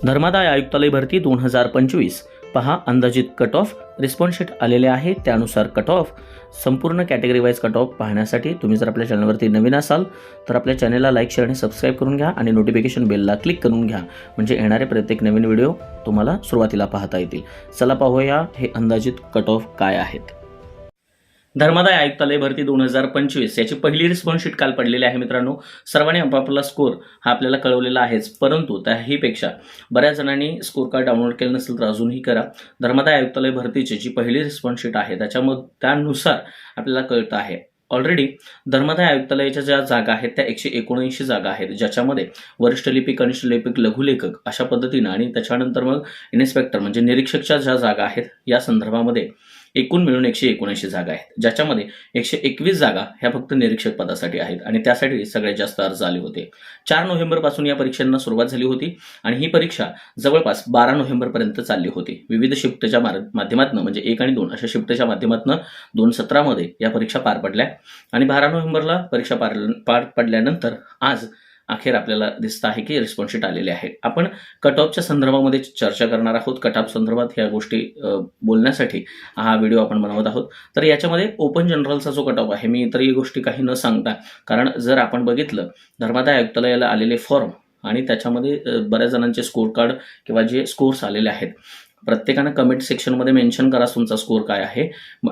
धर्मादाय आयुक्तालय भरती 2025 पहा अंदाजित कट ऑफ रिस्पॉन्स शीट आलेले आहे, त्यानुसार कट ऑफ संपूर्ण कॅटेगरी वाईज कट ऑफ पाहण्यासाठी तुम्ही जर आपल्या चॅनलवरती नवीन असाल तर आपल्या चॅनलला लाईक शेअर आणि सबस्क्राईब करून घ्या आणि नोटिफिकेशन बेलला क्लिक करून घ्या, म्हणजे येणारे प्रत्येक नवीन व्हिडिओ तुम्हाला सुरुवातीला पाहता येतील. चला पाहूया हे अंदाजित कट ऑफ काय आहेत. धर्मादाय आयुक्तालय भरती 2025 याची पहिली रिस्पॉन्स शीट काल पडलेली आहे मित्रांनो. सर्वांनी आपापला स्कोर हा आपल्याला कळवलेला आहेच, परंतु त्याहीपेक्षा बऱ्याच जणांनी स्कोर कार्ड डाउनलोड केलं नसेल तर अजूनही करा. धर्मादाय आयुक्तालय भरतीची जी पहिली रिस्पॉन्स शीट आहे त्यानुसार आपल्याला कळतं आहे. ऑलरेडी धर्मादाय आयुक्तालयाच्या ज्या जागा आहेत त्या 179 जागा आहेत, ज्याच्यामध्ये वरिष्ठ लिपिक, कनिष्ठ लिपिक, लघुलेखक अशा पद्धतीनं आणि त्याच्यानंतर मग इन्स्पेक्टर म्हणजे निरीक्षकच्या ज्या जागा आहेत या संदर्भामध्ये एकूण मिळून 179 जागा आहेत, ज्याच्यामध्ये 121 जागा ह्या फक्त निरीक्षक पदासाठी आहेत आणि त्यासाठी सगळ्यात जास्त अर्ज आले होते. 4 नोव्हेंबरपासून या परीक्षांना सुरुवात झाली होती आणि ही परीक्षा जवळपास 12 नोव्हेंबरपर्यंत चालली होती. विविध शिफ्टच्या माध्यमातून म्हणजे 1 आणि 2 अशा शिफ्टच्या माध्यमातून 2 सत्रामध्ये या परीक्षा पार पडल्या आणि 12 नोव्हेंबरला परीक्षा पार पडल्यानंतर आज अखेर आपल्याला दिसतं आहे की रिस्पॉन्स शीट आलेली आहे. आपण कट ऑफच्या संदर्भामध्ये चर्चा करणार आहोत. कट ऑफ संदर्भात ह्या गोष्टी बोलण्यासाठी हा व्हिडिओ आपण बनवत आहोत. तर याच्यामध्ये ओपन जनरलचा जो कट ऑफ आहे, मी इतरही गोष्टी काही न सांगता, कारण जर आपण बघितलं धर्मादाय आयुक्तालयाला आलेले फॉर्म आणि त्याच्यामध्ये बऱ्याच जणांचे स्कोर कार्ड किंवा जे स्कोर्स आलेले आहेत, प्रत्येकानं कमेंट सेक्शनमध्ये मेन्शन करा तुमचा स्कोर काय आहे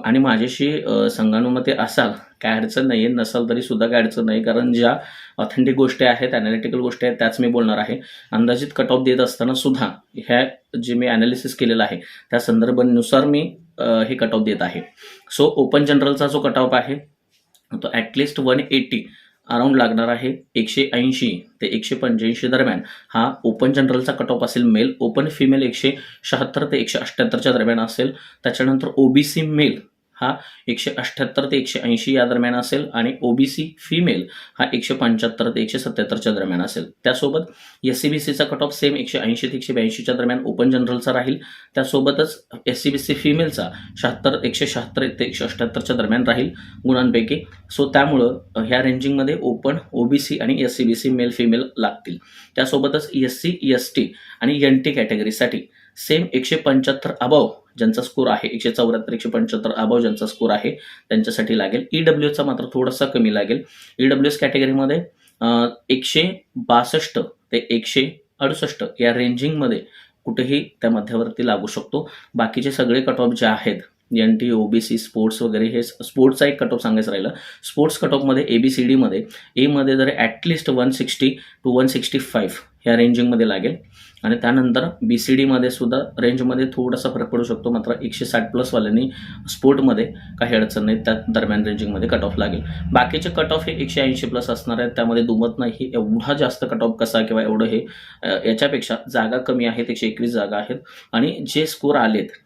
आणि माझ्याशी संगणमते असाल काय अडचण नाही आहे, नसाल तरी सुद्धा काय अडचण नाही, कारण ज्या ऑथेंटिक गोष्टी आहेत, ॲनालिटिकल गोष्टी आहेत त्याच मी बोलणार आहे. अंदाजित कट ऑफ देत असताना सुद्धा ह्या जे मी ॲनालिसिस केलेलं आहे त्या संदर्भानुसार मी हे कट ऑफ देत आहे. सो ओपन जनरलचा जो कट ऑफ आहे तो ॲटलिस्ट 180 अराउंड लागणार आहे. 180 ते 185 दरम्यान हा ओपन जनरलचा कट ऑफ असेल. मेल ओपन फिमेल 176 ते 178च्या दरम्यान असेल. त्याच्यानंतर ओबीसी मेल हा 178 ते 180 या दरम्यान असेल आणि फिमेल हा 175 ते 177च्या दरम्यान असेल. त्यासोबत SCBCचा कट ऑफ सेम 180 ते 182च्या दरम्यान ओपन जनरलचा राहील. त्यासोबतच SCBC फिमेलचा 176 ते 178च्या दरम्यान राहील गुणांपैकी. सो त्यामुळं ह्या रेंजिंगमध्ये ओपन, OBC आणि SCBC मेल फिमेल लागतील. त्यासोबतच SC ST आणि NT कॅटेगरीसाठी सेम 175 अबाव ज्यांचा स्कोर आहे, 174 175 अबाव ज्यांचा स्कोर आहे त्यांच्यासाठी लागेल. EWSचा मात्र थोडासा कमी लागेल. EWS कॅटेगरीमध्ये 162 ते 168 या रेंजिंगमध्ये कुठेही त्या मध्यावरती लागू शकतो. बाकीचे सगळे कट ऑफ जे आहेत NT, OBC, स्पोर्ट्स वगैरे, हे स्पोर्ट्सचा एक कट ऑफ सांगायचं राहिलं. स्पोर्ट्स कट ऑफमध्ये ABCDमध्ये एमध्ये जर ॲटलिस्ट 160 टू 165 ह्या रेंजिंगमध्ये लागेल आणि त्यानंतर BCDमध्ये सुद्धा रेंजमध्ये थोडासा फरक पडू शकतो, मात्र 160+ वाल्यांनी स्पोर्टमध्ये काही अडचण नाही, त्या दरम्यान रेंजिंगमध्ये कट ऑफ लागेल. बाकीचे कट ऑफ हे 180+ असणार आहेत, त्यामध्ये दुमत नाही एवढा जास्त कट ऑफ कसा किंवा एवढं हे, याच्यापेक्षा जागा कमी आहेत, 121 जागा आहेत आणि जे स्कोर आलेत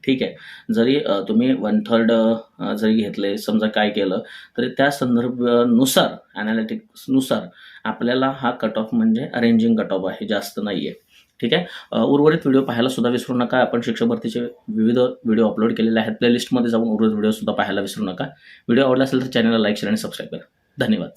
ठीक आहे, जरी तुम्ही 1/3 जरी घेतले समजा काय केलं तरी त्या संदर्भानुसार ॲनालिटिक्सनुसार आपल्याला हा कट ऑफ म्हणजे रेंजिंग कट ऑफ आहे, जास्त नाही आहे. ठीक आहे. उर्वरित व्हिडिओ पाहायला सुद्धा विसरू नका. आपण शिक्षक भरतीचे विविध व्हिडिओ अपलोड केलेले आहेत, प्लेलिस्टमध्ये जाऊन उर्वरित व्हिडिओ सुद्धा पाहायला विसरू नका. व्हिडिओ आवडला असेल तर चॅनलला लाईक शेअर आणि सबस्क्राईब करा. धन्यवाद.